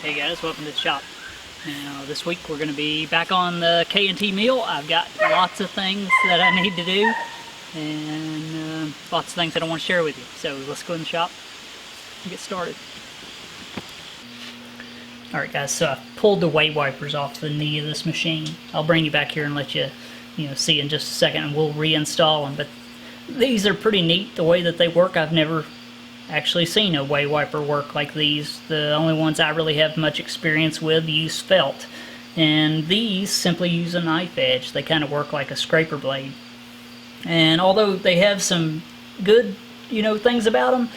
Hey guys, welcome to the shop. Now this week we're going to be back on the K&T meal. I've got lots of things that I need to do and lots of things that I want to share with you. So let's go in the shop and get started. Alright guys, so I pulled the weight wipers off the knee of this machine. I'll bring you back here and let you see in just a second, and we'll reinstall them. But these are pretty neat the way that they work. I've never actually seen a weight wiper work like these. The only ones I really have much experience with use felt, and these simply use a knife edge. They kind of work like a scraper blade, and although they have some good things about them,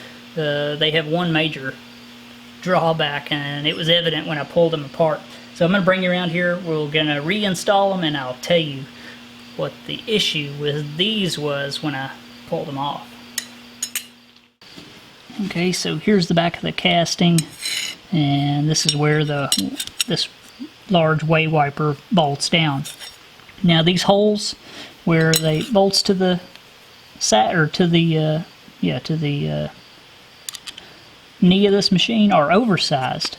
they have one major drawback, and it was evident when I pulled them apart. So I'm going to bring you around here. We're going to reinstall them, and I'll tell you what the issue with these was when I pulled them off. Okay, so here's the back of the casting, and this is where this large weight wiper bolts down. Now these holes where they bolts to the knee of this machine are oversized,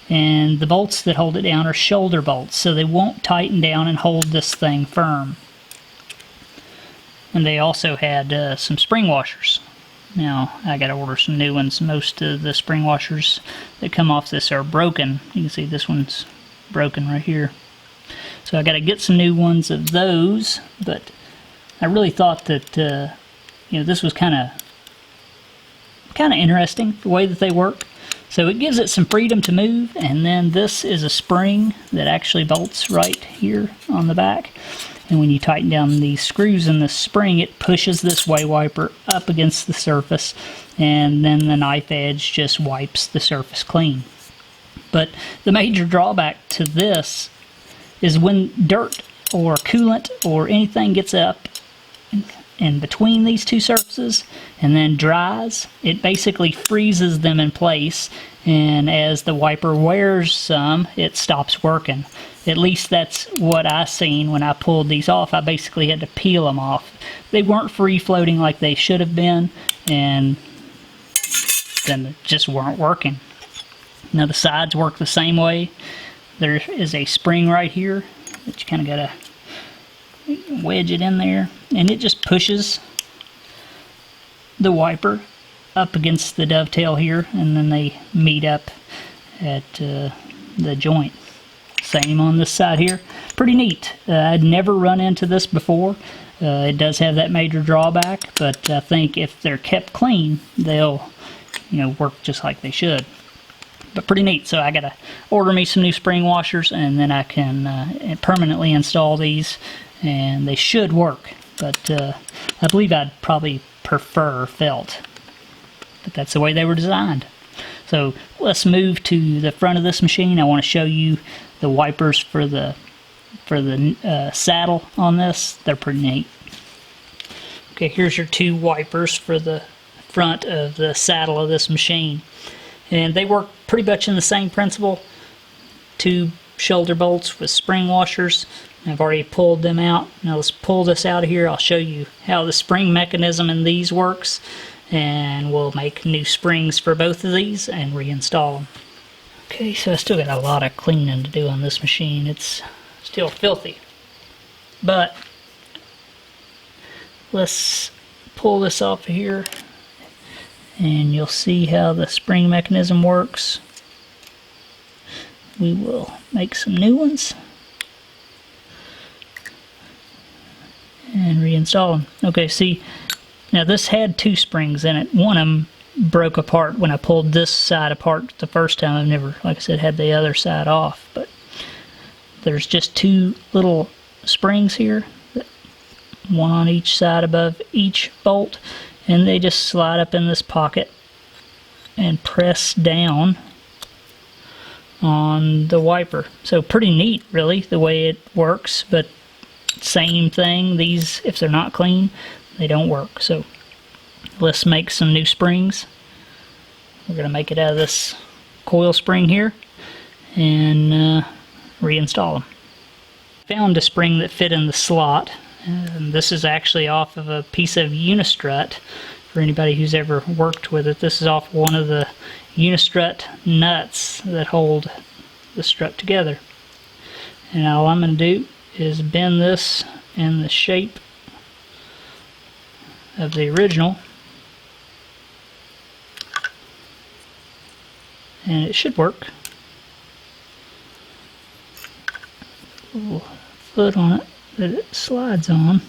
and the bolts that hold it down are shoulder bolts, so they won't tighten down and hold this thing firm. And they also had some spring washers. Now, I gotta order some new ones. Most of the spring washers that come off this are broken. You can see this one's broken right here. So I gotta get some new ones of those, but I really thought that this was kind of interesting, the way that they work. So it gives it some freedom to move, and then this is a spring that actually bolts right here on the back. And when you tighten down these screws in the spring, it pushes this weight wiper up against the surface, and then the knife edge just wipes the surface clean. But the major drawback to this is when dirt or coolant or anything gets up in between these two surfaces and then dries, it basically freezes them in place, and as the wiper wears some, it stops working. At least that's what I seen when I pulled these off. I basically had to peel them off. They weren't free floating like they should have been, and then they just weren't working. Now the sides work the same way. There is a spring right here that you kind of gotta wedge it in there, and it just pushes the wiper up against the dovetail here, and then they meet up at the joint. Same on this side here. Pretty neat. I'd never run into this before. It does have that major drawback, but I think if they're kept clean, they'll work just like they should. But pretty neat. So I gotta order me some new spring washers, and then I can permanently install these, and they should work. But I believe I'd probably prefer felt, but that's the way they were designed. So let's move to the front of this machine. I want to show you the wipers for the saddle on this. They're pretty neat. Okay, here's your two wipers for the front of the saddle of this machine, and they work pretty much in the same principle. Two shoulder bolts with spring washers. I've already pulled them out. Now let's pull this out of here. I'll show you how the spring mechanism in these works, and we'll make new springs for both of these and reinstall them. Okay, so I still got a lot of cleaning to do on this machine. It's still filthy, but let's pull this off of here, and you'll see how the spring mechanism works. We will make some new ones and reinstall them. Okay, see, now this had two springs in it. One of them broke apart when I pulled this side apart the first time. I've never, like I said, had the other side off, but there's just two little springs here, one on each side above each bolt, and they just slide up in this pocket and press down on the wiper. So pretty neat, really, the way it works, but same thing, these, if they're not clean, they don't work. So let's make some new springs. We're going to make it out of this coil spring here and reinstall them. Found a spring that fit in the slot, and this is actually off of a piece of unistrut for anybody who's ever worked with it. This is off one of the unistrut nuts that hold the strut together. And all I'm going to do is bend this in the shape of the original, and it should work. A little foot on it that it slides on.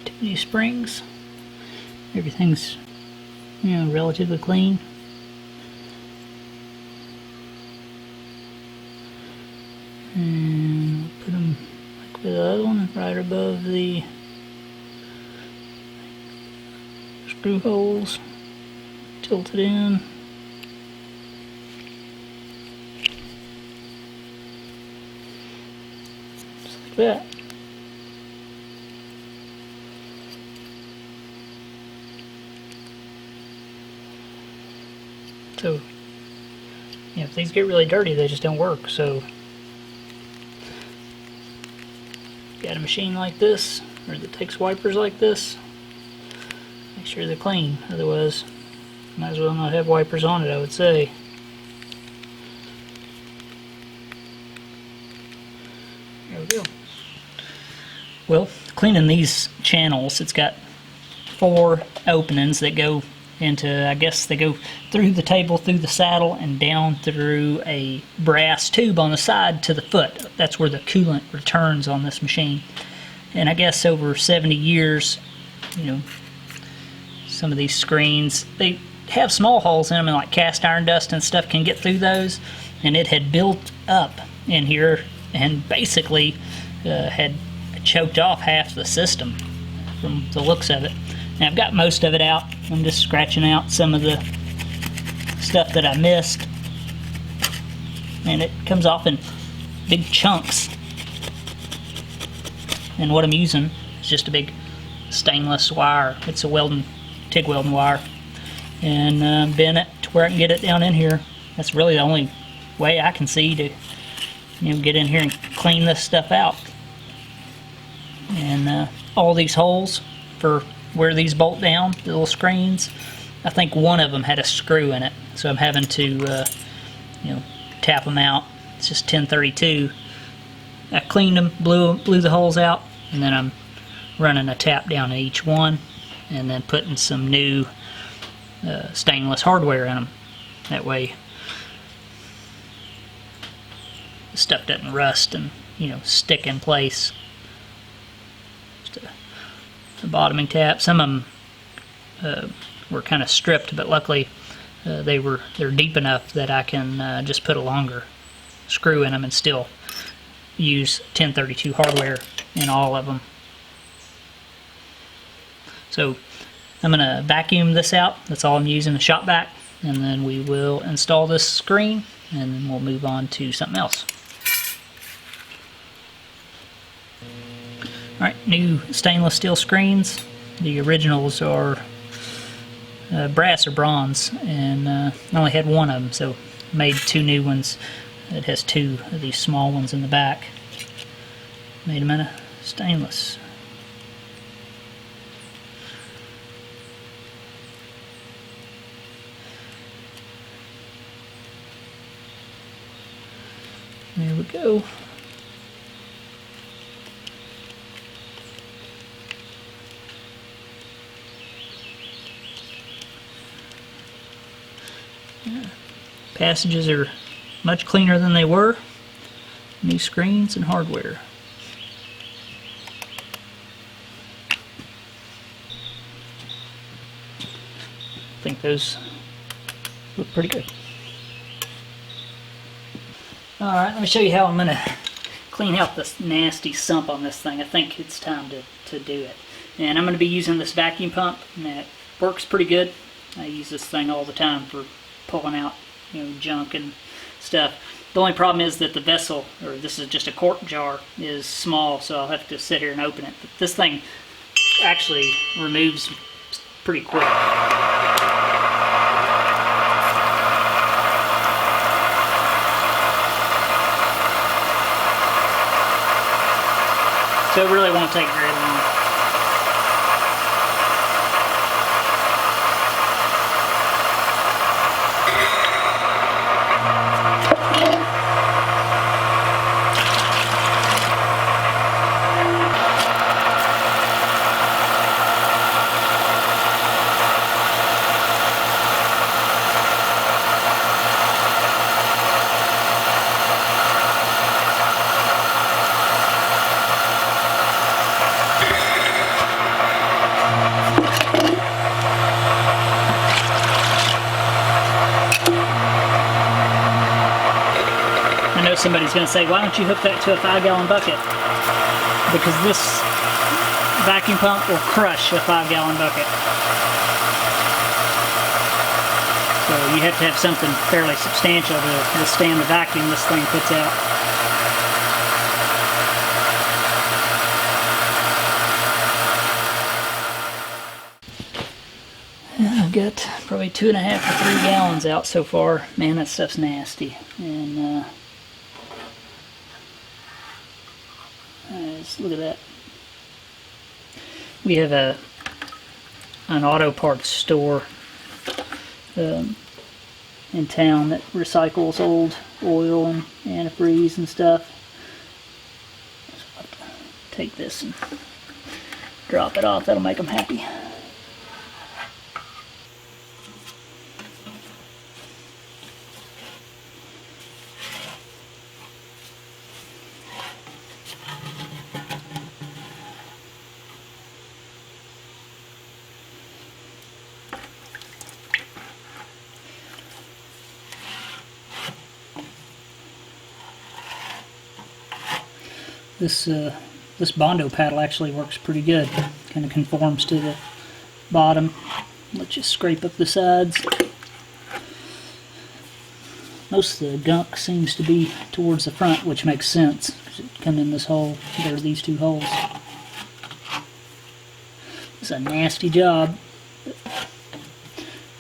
Two new springs. Everything's, relatively clean. And we'll put them like the other one, right above the screw holes, tilted in. Just like that. So, if these get really dirty, they just don't work. So, got a machine like this, or that takes wipers like this, make sure they're clean. Otherwise, might as well not have wipers on it, I would say. There we go. Well, cleaning these channels, it's got 4 openings that go into, I guess they go through the table, through the saddle, and down through a brass tube on the side to the foot. That's where the coolant returns on this machine. And I guess over 70 years, some of these screens, they have small holes in them, and like cast iron dust and stuff can get through those, and it had built up in here and basically had choked off half the system from the looks of it. Now I've got most of it out. I'm just scratching out some of the stuff that I missed. And it comes off in big chunks. And what I'm using is just a big stainless wire. It's a TIG welding wire. And bend it to where I can get it down in here. That's really the only way I can see to get in here and clean this stuff out. And all these holes for where these bolt down, the little screens, I think one of them had a screw in it, so I'm having to tap them out. It's just 1032. I cleaned them, blew the holes out, and then I'm running a tap down at each one, and then putting some new stainless hardware in them. That way the stuff doesn't rust and stick in place. The bottoming tap. Some of them were kind of stripped, but luckily they're deep enough that I can just put a longer screw in them and still use 1032 hardware in all of them. So I'm going to vacuum this out. That's all I'm using, the shop vac, and then we will install this screen, and then we'll move on to something else. Alright, new stainless steel screens. The originals are brass or bronze, and I only had one of them, so made 2 new ones. It has 2 of these small ones in the back. Made them in a stainless. There we go. Passages are much cleaner than they were. New screens and hardware. I think those look pretty good. Alright, let me show you how I'm going to clean out this nasty sump on this thing. I think it's time to do it. And I'm going to be using this vacuum pump, and it works pretty good. I use this thing all the time for pulling out junk and stuff. The only problem is that the vessel, or this is just a quart jar, is small, so I'll have to sit here and open it. But this thing actually removes pretty quick. So it really won't take very long. Somebody's going to say, why don't you hook that to a 5-gallon bucket? Because this vacuum pump will crush a 5-gallon bucket. So you have to have something fairly substantial to withstand the vacuum this thing puts out. I've got probably 2.5 to 3 gallons out so far. Man, that stuff's nasty. And look at that. We have an auto parts store in town that recycles old oil and antifreeze and stuff. So I'll have to take this and drop it off. That'll make them happy. This Bondo paddle actually works pretty good. Kind of conforms to the bottom. Let you scrape up the sides. Most of the gunk seems to be towards the front, which makes sense. It come in this hole. There are these two holes. It's a nasty job,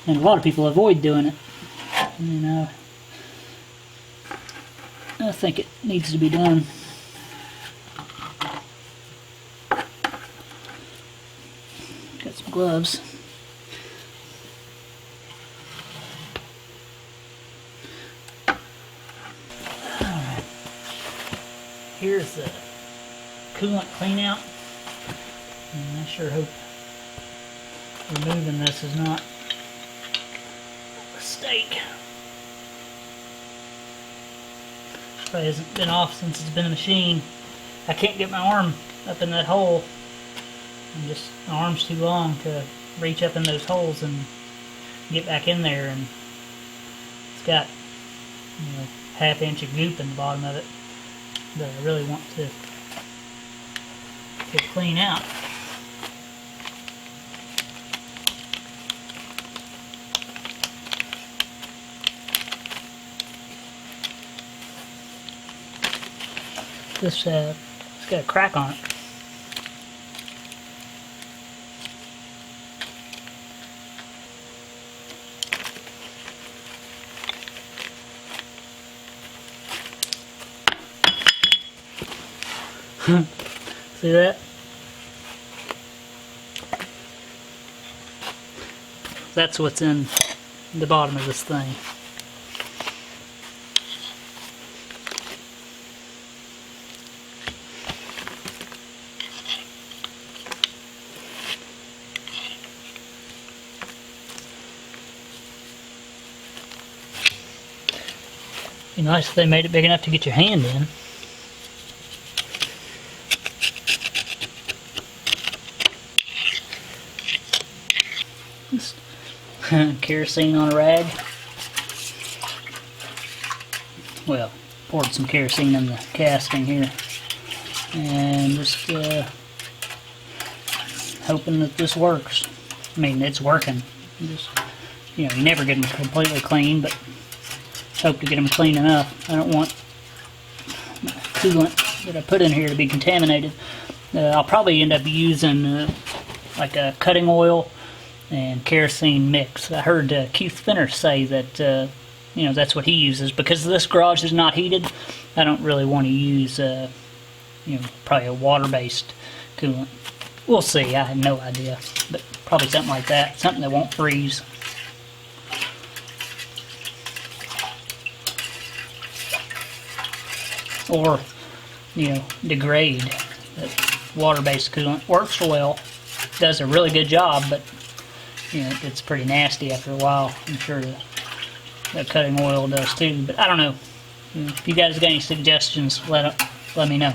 and a lot of people avoid doing it. You know, I think it needs to be done. Got some gloves. Alright. Here's the Coolant Clean-Out. And I sure hope removing this is not a mistake. Probably hasn't been off since it's been a machine. I can't get my arm up in that hole. And just my arm's too long to reach up in those holes and get back in there, and it's got, you know, half-inch of goop in the bottom of it that I really want to clean out. This it's got a crack on it. See that? That's what's in the bottom of this thing. Be nice if they made it big enough to get your hand in. Kerosene on a rag. Well, poured some kerosene in the casting here, and just hoping that this works. I mean, it's working. Just, you know, you never get them completely clean, but hope to get them clean enough. I don't want my coolant that I put in here to be contaminated. I'll probably end up using like a cutting oil and kerosene mix. I heard Keith Finner say that you know, that's what he uses. Because this garage is not heated, I don't really want to use probably a water-based coolant. We'll see, I have no idea, but probably something like that, something that won't freeze. Or, degrade. That water-based coolant works well, does a really good job, but it gets pretty nasty after a while. I'm sure the cutting oil does too, but I don't know. If you guys got any suggestions, let me know.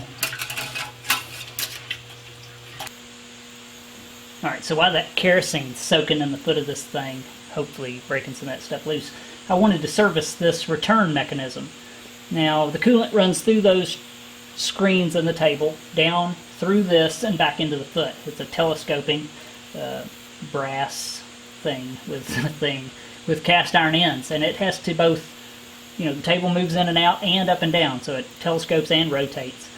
Alright, so while that kerosene's soaking in the foot of this thing, hopefully breaking some of that stuff loose, I wanted to service this return mechanism. Now, the coolant runs through those screens on the table, down through this, and back into the foot. It's a telescoping brass thing with cast iron ends, and it has to both, the table moves in and out and up and down, so it telescopes and rotates.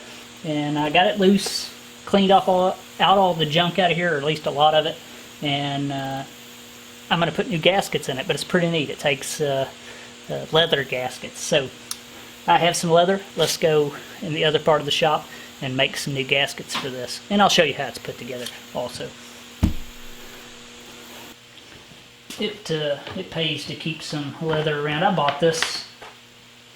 And I got it loose, cleaned off all the junk out of here, or at least a lot of it, and I'm going to put new gaskets in it, but it's pretty neat. It takes leather gaskets. So I have some leather. Let's go in the other part of the shop and make some new gaskets for this, and I'll show you how it's put together also. It pays to keep some leather around. I bought this.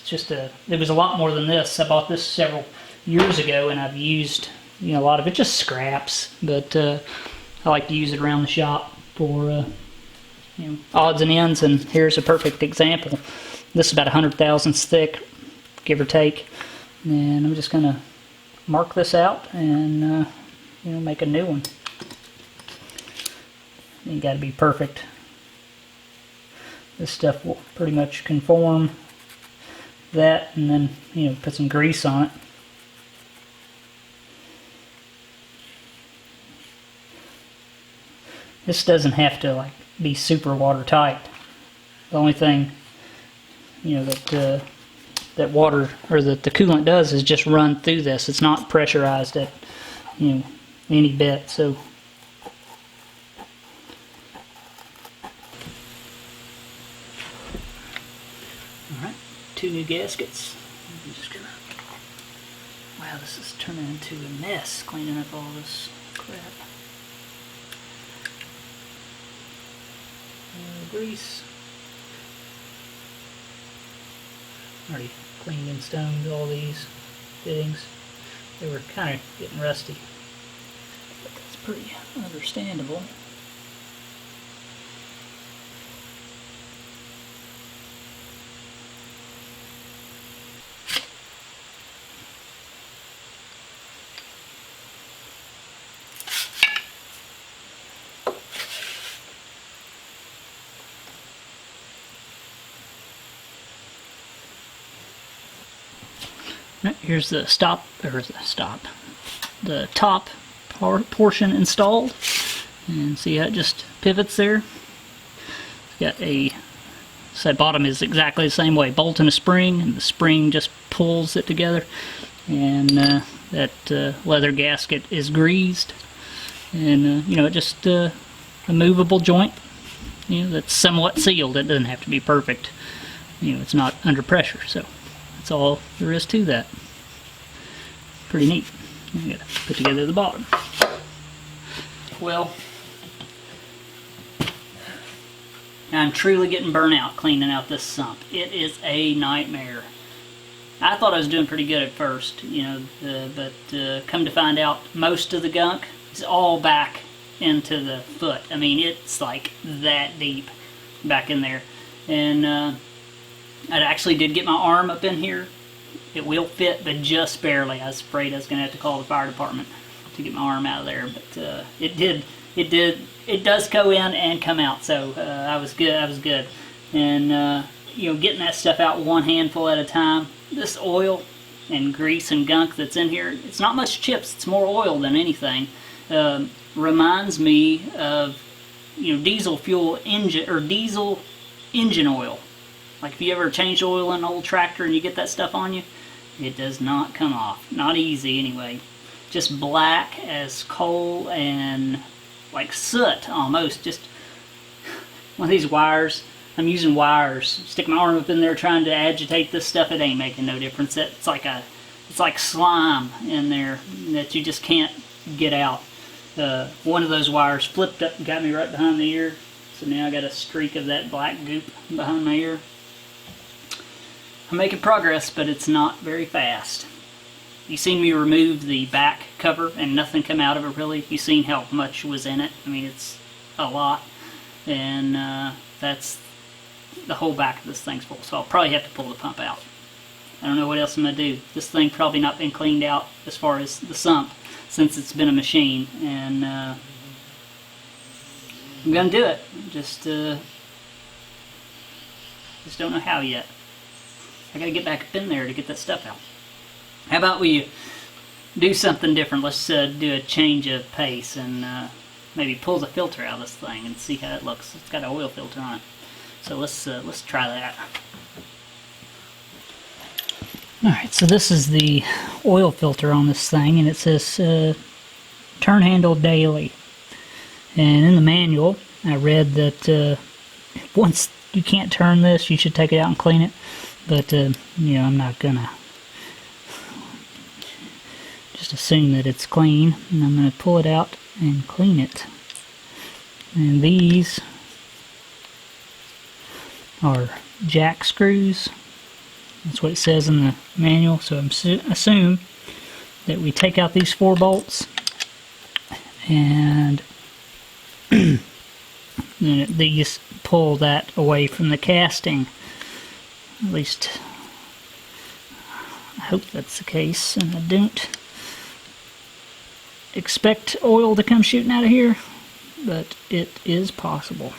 It was a lot more than this. I bought this several years ago, and I've used a lot of it, just scraps, but I like to use it around the shop for odds and ends. And here's a perfect example. This is about 100 thousandths thick, give or take, and I'm just gonna mark this out and make a new one. You got to be perfect. This stuff will pretty much conform that, and then put some grease on it. This doesn't have to be super watertight. The only thing that water, or that the coolant does, is just run through this. It's not pressurized at any bit. So alright, 2 new gaskets. I'm just gonna, wow, this is turning into a mess cleaning up all this crap. Grease. Already cleaned and stoned all these fittings. They were kind of getting rusty, but that's pretty understandable. Here's the the top portion installed, and see how it just pivots there. It's got so that bottom is exactly the same way, bolt and a spring, and the spring just pulls it together, and that leather gasket is greased, and it just a movable joint, that's somewhat sealed. It doesn't have to be perfect, it's not under pressure, so that's all there is to that. Pretty neat. I gotta put together the bottom. Well, I'm truly getting burnt out cleaning out this sump. It is a nightmare. I thought I was doing pretty good at first, but come to find out, most of the gunk is all back into the foot. I mean, it's like that deep back in there. And I actually did get my arm up in here. It will fit, but just barely. I was afraid I was going to have to call the fire department to get my arm out of there, but it does go in and come out, so I was good. And getting that stuff out one handful at a time. This oil and grease and gunk that's in here, it's not much chips, it's more oil than anything. Reminds me of diesel fuel engine, or diesel engine oil. Like if you ever change oil in an old tractor and you get that stuff on you, it does not come off. Not easy anyway. Just black as coal and like soot almost. Just one of these wires. I'm using wires. Stick my arm up in there trying to agitate this stuff. It ain't making no difference. It's like it's like slime in there that you just can't get out. One of those wires flipped up and got me right behind the ear, so now I got a streak of that black goop behind my ear. I'm making progress, but it's not very fast. You seen me remove the back cover and nothing come out of it really. You seen how much was in it. I mean, it's a lot, and that's the whole back of this thing's full, so I'll probably have to pull the pump out. I don't know what else I'm going to do. This thing probably not been cleaned out as far as the sump since it's been a machine, and I'm going to do it. Just don't know how yet. I got to get back up in there to get that stuff out. How about we do something different? Let's do a change of pace and maybe pull the filter out of this thing and see how it looks. It's got an oil filter on it, so let's try that. Alright, so this is the oil filter on this thing, and it says turn handle daily. And in the manual, I read that once you can't turn this, you should take it out and clean it. But, you know, I'm not gonna just assume that it's clean, and I'm gonna pull it out and clean it. And these are jack screws. That's what it says in the manual, so I'm assume that we take out these 4 bolts and then these pull that away from the casting. At least I hope that's the case, and I don't expect oil to come shooting out of here, but it is possible.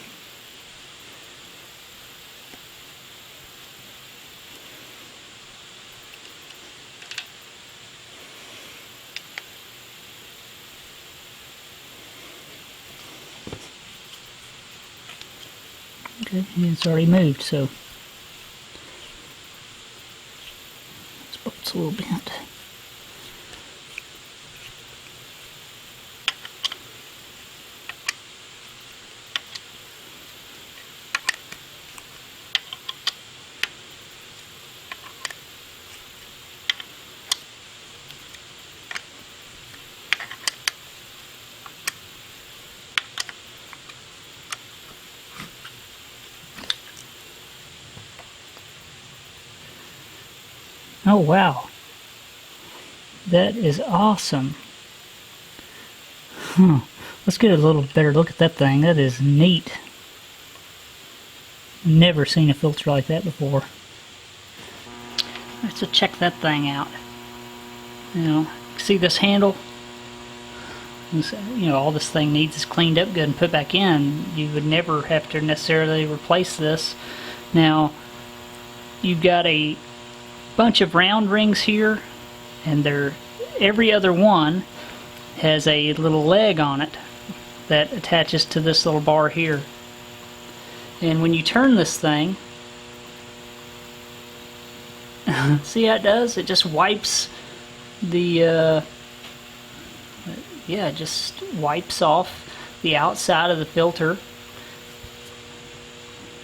Okay, it's already moved, so this bolt's a little bent. Oh wow, that is awesome. Let's get a little better look at that thing. That is neat. Never seen a filter like that before. Let's check that thing out. You know, see this handle? You know, all this thing needs is cleaned up good and put back in. You would never have to necessarily replace this. Now, you've got a bunch of round rings here, and every other one has a little leg on it that attaches to this little bar here. And when you turn this thing, see how it does? It just wipes the yeah, it just wipes off the outside of the filter.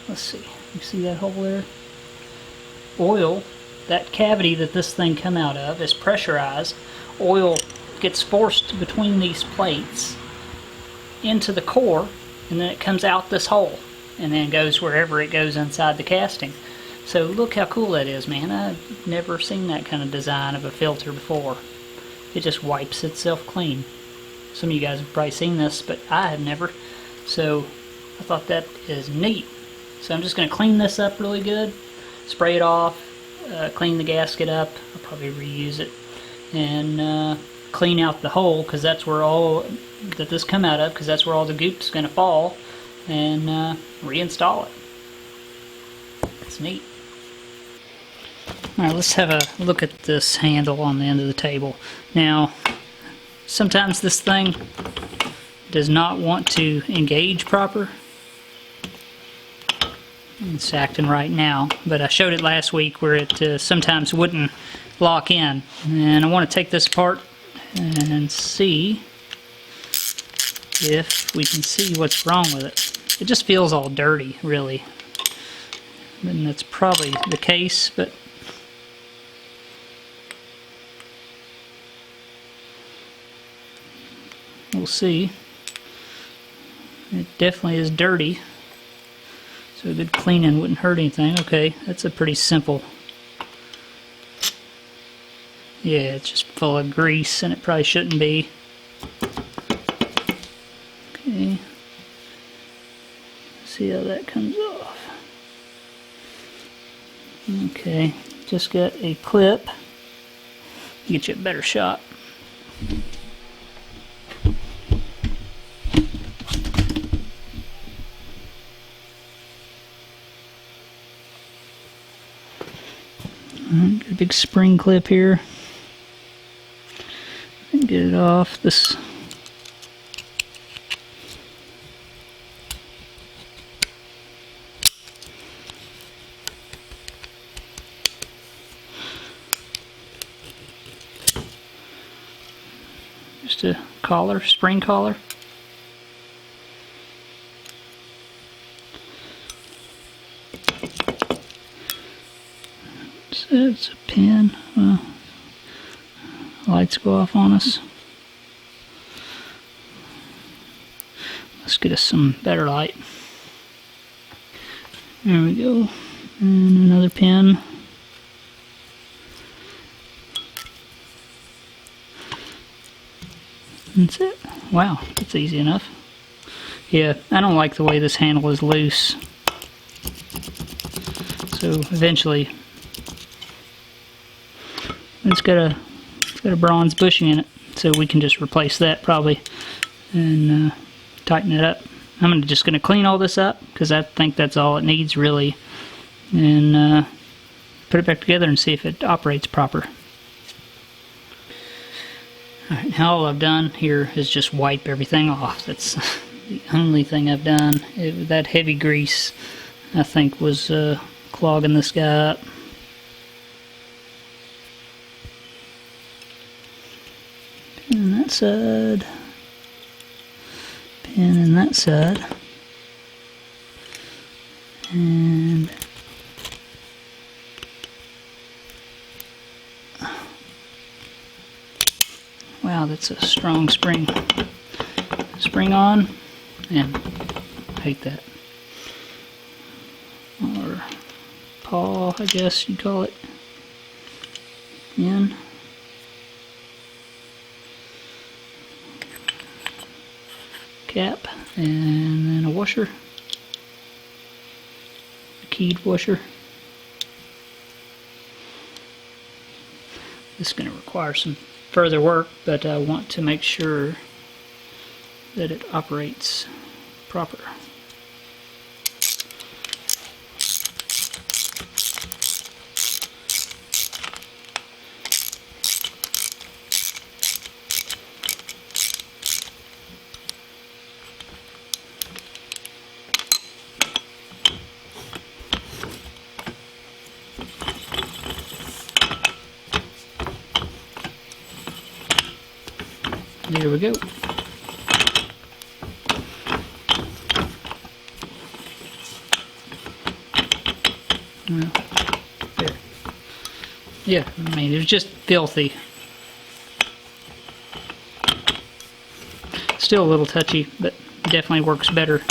Let's see, you see that hole there? Oil, that cavity that this thing come out of is pressurized. Oil gets forced between these plates into the core, and then it comes out this hole and then goes wherever it goes inside the casting. So look how cool that is, man. I've never seen that kind of design of a filter before. It just wipes itself clean. Some of you guys have probably seen this, but I have never. So I thought that is neat. So I'm just going to clean this up really good, spray it off, clean the gasket up. I'll probably reuse it, and clean out the hole, because that's where all that this come out of, because that's where all the goop's going to fall, and reinstall it. It's neat. Alright, let's have a look at this handle on the end of the table. Now, sometimes this thing does not want to engage proper. It's acting right now, but I showed it last week where it sometimes wouldn't lock in. And I want to take this apart and see if we can see what's wrong with it. It just feels all dirty, really. And that's probably the case, but we'll see. It definitely is dirty, so a good cleaning wouldn't hurt anything. Okay, that's a pretty simple. Yeah, it's just full of grease, and it probably shouldn't be. Okay, see how that comes off. Okay, just got a clip. Get you a better shot. Got a big spring clip here. Get it off this. Just a collar, spring collar. So it's a pin. Well, lights go off on us. Let's get us some better light. There we go. And another pin. That's it. Wow, that's easy enough. Yeah, I don't like the way this handle is loose. So eventually, it's got a bronze bushing in it, so we can just replace that probably and tighten it up. I'm just going to clean all this up because I think that's all it needs really, and put it back together and see if it operates proper. Alright, now all I've done here is just wipe everything off. That's the only thing I've done. That heavy grease, I think, was clogging this guy up. Pin in that side. Pin in that side. And wow, that's a strong spring. Spring on, and I hate that. Or paw, I guess you'd call it. In. Cap, and then a washer. A keyed washer. This is going to require some further work, but I want to make sure that it operates proper. There we go. Well, there. Yeah, I mean, it was just filthy. Still a little touchy, but definitely works better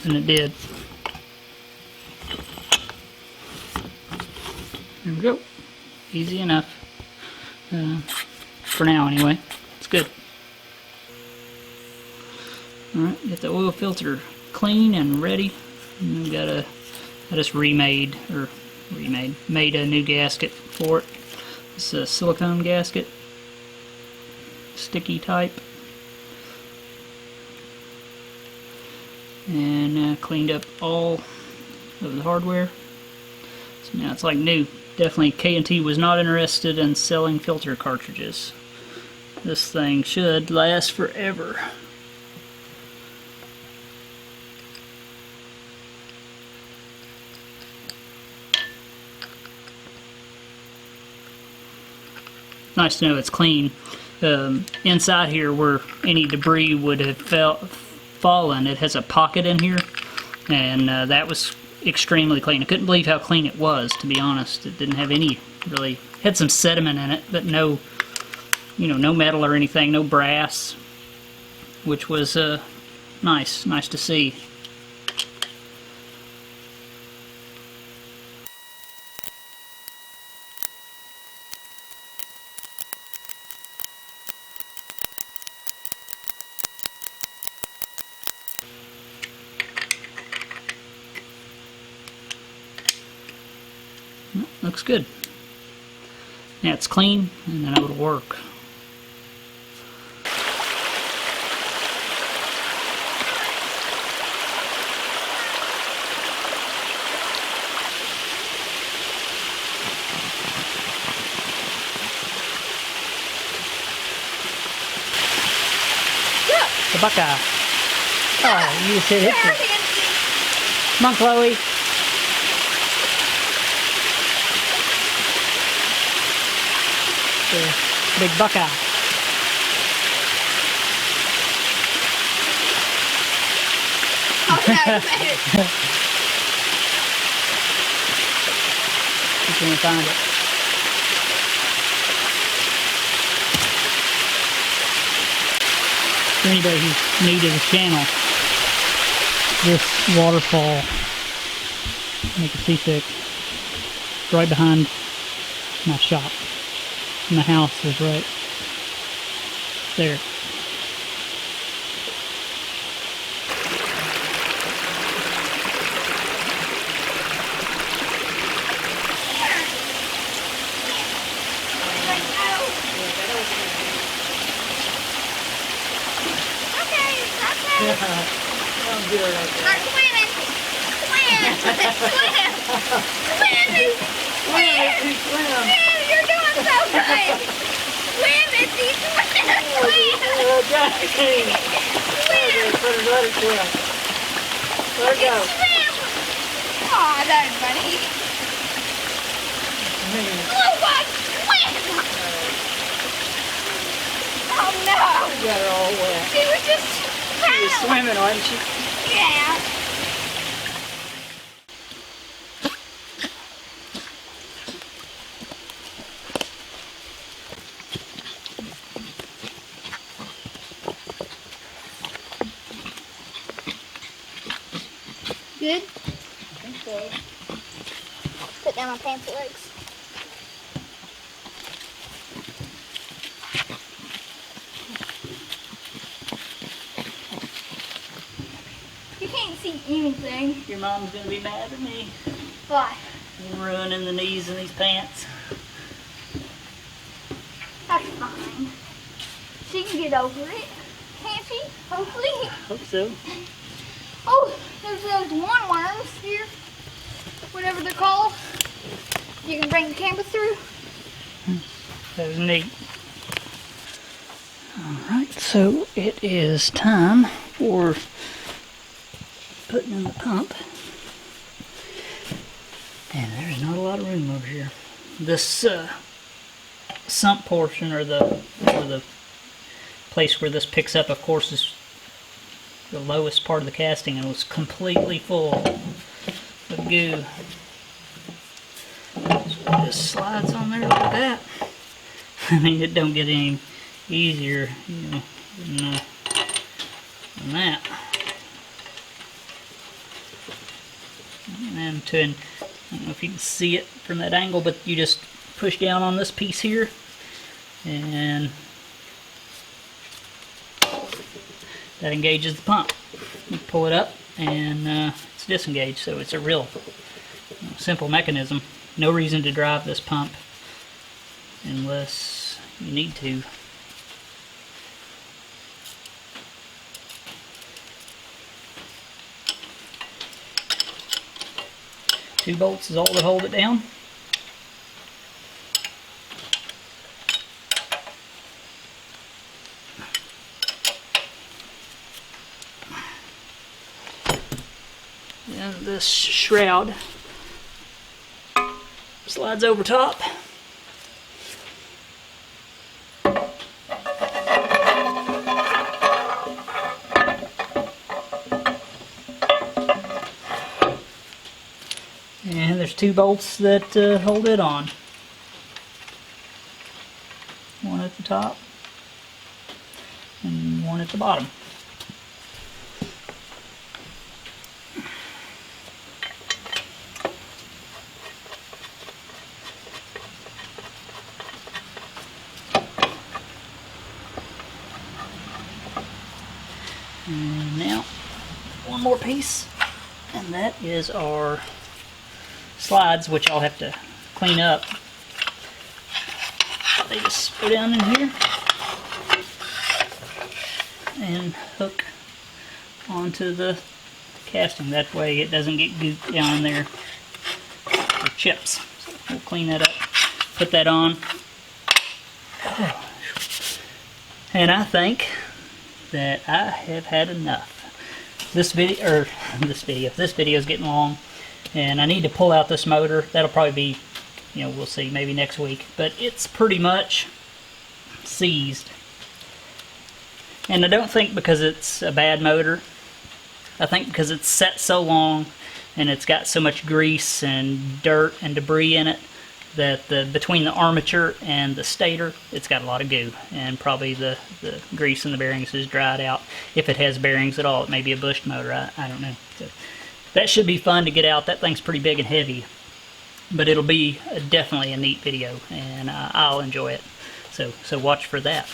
than it did. There we go. Easy enough. For now, anyway. It's good. Alright, get the oil filter clean and ready. And I just made a new gasket for it. It's a silicone gasket, sticky type, and cleaned up all of the hardware. So now it's like new. Definitely K&T was not interested in selling filter cartridges. This thing should last forever. Nice to know it's clean. Inside here where any debris would have fallen, it has a pocket in here, and that was extremely clean. I couldn't believe how clean it was, to be honest. It didn't have any really, had some sediment in it, but no, you know, no metal or anything, no brass. which was nice to see. Looks good. Yeah, it's clean, and then it'll work. The Buckeye. Oh, you just hit it. Come on, Chloe. The big Buckeye. Okay. Just gonna find it. For anybody who's new to the channel, this waterfall, make it seasick, right behind my shop. My house is right there. Sounds good right there. Start swimming. Swim. You're doing so good. Swim, Missy. Swim. Let her swim. Let her go. Swim. Aw, that is funny. Blue bug, swim. Oh no. You got her all wet. She was just She was swimming, wasn't she? Yeah. Good? I think so. Put down my pants legs. You can't see anything. Your mom's gonna be mad at me. Why? I'm ruining the knees in these pants. That's fine. She can get over it. Can't she? Hopefully. Hope so. Oh, there's those one worms here. Whatever they're called. You can bring the camera through. That was neat. Alright, so it is time for putting in the pump. And there's not a lot of room over here. This sump portion, or the place where this picks up, of course, is the lowest part of the casting, and it was completely full of goo. So it just slides on there like that. I mean, it don't get any easier, you know, than that. And then I don't know if you can see it from that angle, but you just push down on this piece here, and that engages the pump. You pull it up, and it's disengaged. So it's a real simple mechanism. No reason to drive this pump unless you need to. Two bolts is all that hold it down. And this shroud slides over top. And there's two bolts that hold it on. One at the top and one at the bottom. And now, one more piece, and that is our slides, which I'll have to clean up. They just go down in here and hook onto the casting. That way it doesn't get gooped down in there or chips. So we'll clean that up, put that on. And I think that I have had enough. This video is getting long, and I need to pull out this motor. That'll probably be, we'll see, maybe next week. But it's pretty much seized. And I don't think because it's a bad motor. I think because it's set so long and it's got so much grease and dirt and debris in it that between the armature and the stator, it's got a lot of goo, and probably the grease in the bearings has dried out. If it has bearings at all, it may be a bushed motor. I don't know. So that should be fun to get out. That thing's pretty big and heavy, but it'll be definitely a neat video, and I'll enjoy it. So watch for that.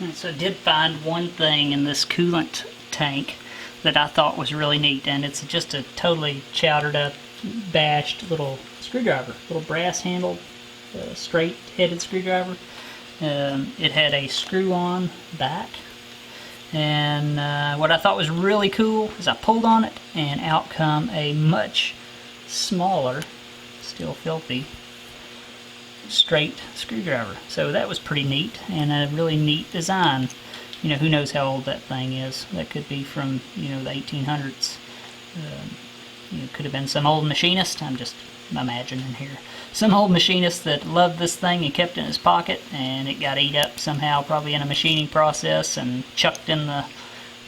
And so I did find one thing in this coolant tank that I thought was really neat, and it's just a totally chowdered up, bashed little screwdriver, little brass handled, straight headed screwdriver. It had a screw on back, and what I thought was really cool is I pulled on it and out come a much smaller, still filthy, straight screwdriver. So that was pretty neat, and a really neat design. Who knows how old that thing is. That could be from the 1800s. Could have been some old machinist. I'm just imagining here. Some old machinist that loved this thing and kept it in his pocket, and it got ate up somehow, probably in a machining process, and chucked in the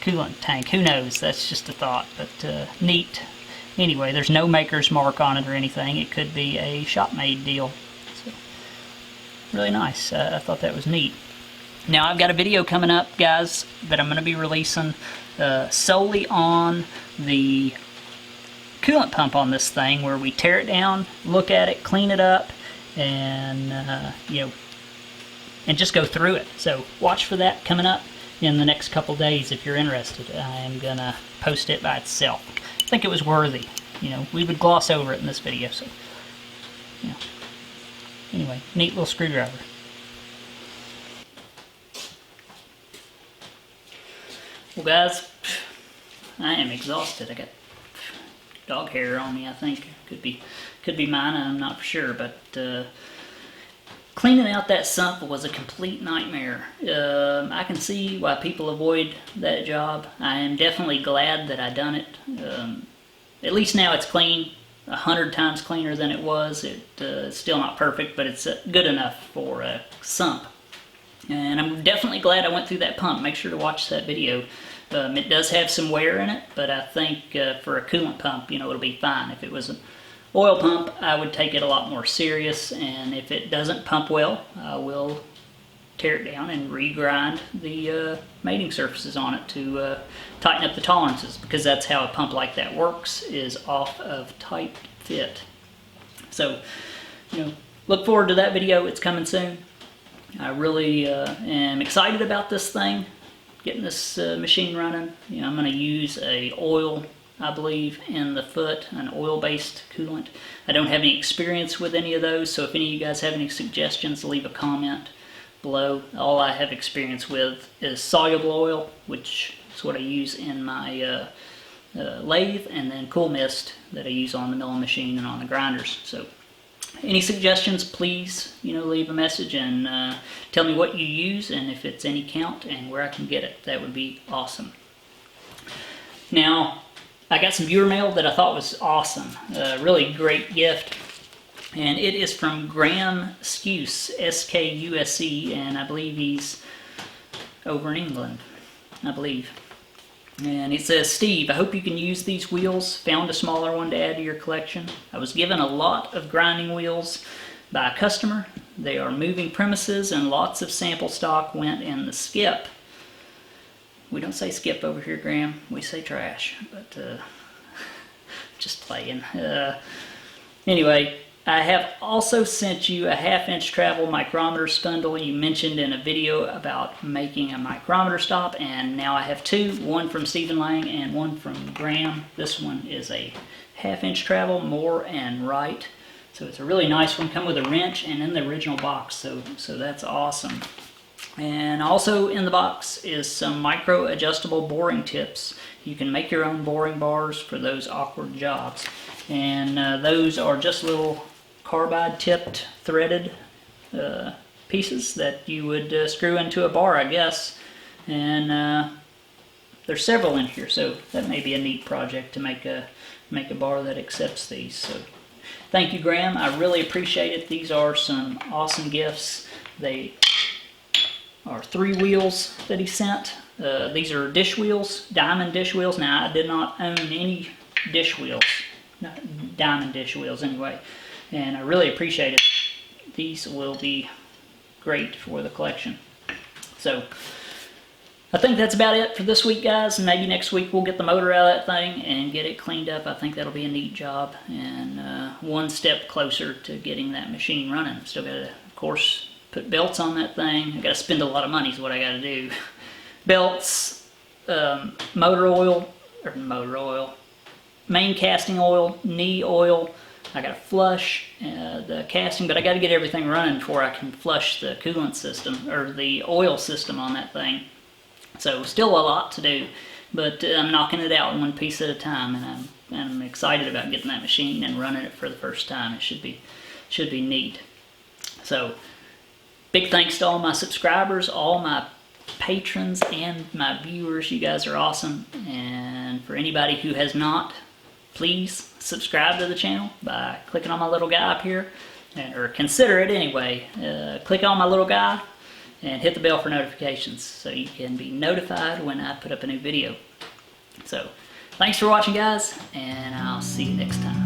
coolant tank. Who knows? That's just a thought, but neat. Anyway, there's no maker's mark on it or anything. It could be a shop-made deal. So, really nice. I thought that was neat. Now, I've got a video coming up, guys, that I'm going to be releasing solely on the coolant pump on this thing, where we tear it down, look at it, clean it up, and and just go through it. So watch for that coming up in the next couple days if you're interested. I am going to post it by itself. I think it was worthy. We would gloss over it in this video. So, anyway, neat little screwdriver. Well, guys, I am exhausted. I got dog hair on me, I think. Could be mine, I'm not for sure, but cleaning out that sump was a complete nightmare. I can see why people avoid that job. I am definitely glad that I done it. At least now it's clean, 100 times cleaner than it was. It's still not perfect, but it's good enough for a sump. And I'm definitely glad I went through that pump. Make sure to watch that video. It does have some wear in it, but I think for a coolant pump, it'll be fine. If it was an oil pump, I would take it a lot more serious, and if it doesn't pump well, I will tear it down and regrind the mating surfaces on it to tighten up the tolerances, because that's how a pump like that works, is off of tight fit. So, look forward to that video. It's coming soon. I really am excited about this thing, getting this machine running. I'm going to use a oil, I believe, in the foot, an oil-based coolant. I don't have any experience with any of those, so if any of you guys have any suggestions, leave a comment below. All I have experience with is soluble oil, which is what I use in my lathe, and then cool mist that I use on the milling machine and on the grinders. So any suggestions, please, leave a message and tell me what you use and if it's any count and where I can get it. That would be awesome. Now, I got some viewer mail that I thought was awesome. A really great gift. And it is from Graham Skuse, S-K-U-S-E, and I believe he's over in England, I believe. And it says, Steve, I hope you can use these wheels. Found a smaller one to add to your collection. I was given a lot of grinding wheels by a customer. They are moving premises, and lots of sample stock went in the skip. We don't say skip over here, Graham. We say trash, but just playing. Anyway, I have also sent you a 1/2-inch travel micrometer spindle you mentioned in a video about making a micrometer stop, and now I have two, one from Stephen Lang and one from Graham. This one is a 1/2-inch travel, Moore and Wright. So it's a really nice one, come with a wrench and in the original box, so that's awesome. And also in the box is some micro adjustable boring tips. You can make your own boring bars for those awkward jobs. And those are just little carbide tipped threaded pieces that you would screw into a bar, I guess. And there's several in here, so that may be a neat project to make a bar that accepts these. So thank you, Graham. I really appreciate it. These are some awesome gifts. They are 3 wheels that he sent. These are dish wheels, diamond dish wheels. Now, I did not own any dish wheels, diamond dish wheels anyway, and I really appreciate it. These will be great for the collection. So I think that's about it for this week, guys. Maybe next week we'll get the motor out of that thing and get it cleaned up. I think that'll be a neat job, and one step closer to getting that machine running. Still got to, of course, put belts on that thing. I got to spend a lot of money is what I got to do. Belts, motor oil, main casting oil, knee oil. I got to flush the casting, but I got to get everything running before I can flush the coolant system or the oil system on that thing. So still a lot to do, but I'm knocking it out one piece at a time, and I'm excited about getting that machine and running it for the first time. It should be neat. So big thanks to all my subscribers, all my patrons, and my viewers. You guys are awesome. And for anybody who has not, please subscribe to the channel by clicking on my little guy up here, or consider it anyway. Click on my little guy and hit the bell for notifications so you can be notified when I put up a new video. So thanks for watching, guys, and I'll see you next time.